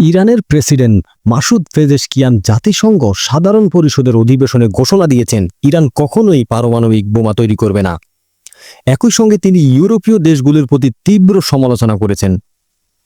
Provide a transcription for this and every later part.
ইরানের president Masoud Pezeshkian জাতিসংঘ সাধারণ পরিষদের অধিবেশনে ঘোষণা দিয়েছেন ইরান কখনোই পারমাণবিক বোমা তৈরি করবে না। একই সঙ্গে তিনি ইউরোপীয় দেশগুলোর প্রতি তীব্র সমালোচনা করেছেন।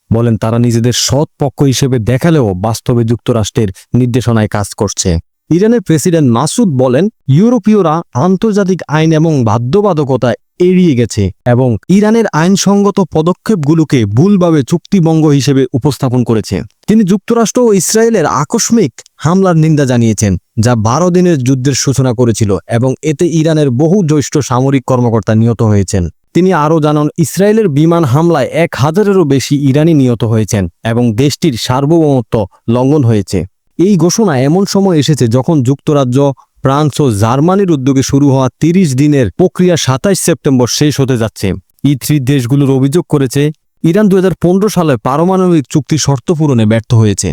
বলেন তারা নিজেদের সৎ পক্ষ হিসেবে দেখালেও বাস্তবে যুক্তরাষ্ট্রের নির্দেশনায় কাজ করছে। ইরানের প্রেসিডেন্ট মাসুদ বলেন ইউরোপীয়রা আন্তর্জাতিক আইন এবং বাধ্যবাধকতা এড়িয়ে গেছে এবং ইরানের আইনসঙ্গত পদক্ষেপগুলোকে ভুলভাবে চুক্তিভঙ্গ হিসেবে উপস্থাপন করেছে। তিনি যুক্তরাষ্ট্র ও ইসরায়েলের আকস্মিক হামলার নিন্দা জানিয়েছেন, যা 12 দিনের যুদ্ধের সূচনা করেছিল এবং এতে ইরানের বহু জ্যেষ্ঠ সামরিক কর্মকর্তা নিহত হয়েছেন। তিনি আরও জানান ইসরায়েলের বিমান হামলায় 1000-এরও বেশি ইরানি নিহত হয়েছেন এবং দেশটির সার্বভৌমত্ব লঙ্ঘন হয়েছে। এই ঘোষণা এমন সময় এসেছে যখন যুক্তরাজ্য, ফ্রান্স ও জার্মানির উদ্যোগে শুরু হওয়া 30 দিনের প্রক্রিয়া 27 সেপ্টেম্বর শেষ হতে যাচ্ছে। E3 দেশগুলোর অভিযোগ করেছে ইরান 2015 সালে পারমাণবিক চুক্তি শর্ত পূরণে ব্যর্থ হয়েছে।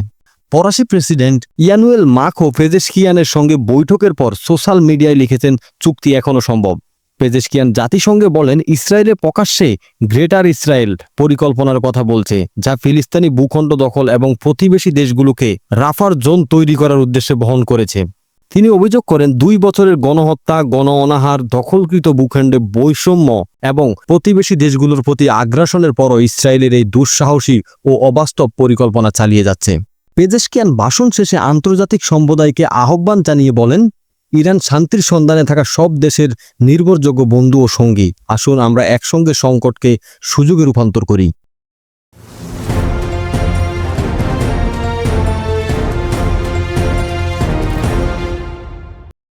ফরাসি প্রেসিডেন্ট ইয়ানুয়েল মাখরোঁ পেজেশকিয়ানের সঙ্গে বৈঠকের পর সোশ্যাল মিডিয়ায় লিখেছেন চুক্তি এখনও সম্ভব। পেজেশকিয়ান জাতিসংঘে বলেন ইসরায়েলে প্রকাশ্যে গ্রেটার ইসরায়েল পরিকল্পনার কথা বলছে, যা ফিলিস্তিনি ভূখণ্ড দখল এবং প্রতিবেশী দেশগুলোকে রাফার জোন তৈরি করার উদ্দেশ্যে বহন করেছে। তিনি অভিযোগ করেন 2 বছরের গণহত্যা, গণ অনাহার, দখলকৃত ভূখণ্ডে বৈষম্য এবং প্রতিবেশী দেশগুলোর প্রতি আগ্রাসনের পরও ইসরায়েলের এই দুঃসাহসী ও অবাস্তব পরিকল্পনা চালিয়ে যাচ্ছে। পেজেশকিয়ান ভাষণ শেষে আন্তর্জাতিক সম্প্রদায়কে আহ্বান জানিয়ে বলেন ইরান শান্তির সন্ধানে থাকা সব দেশের নির্ভরযোগ্য বন্ধু ও সঙ্গী। আসুন আমরা একসঙ্গে সংকটকে সুযোগে রূপান্তর করি।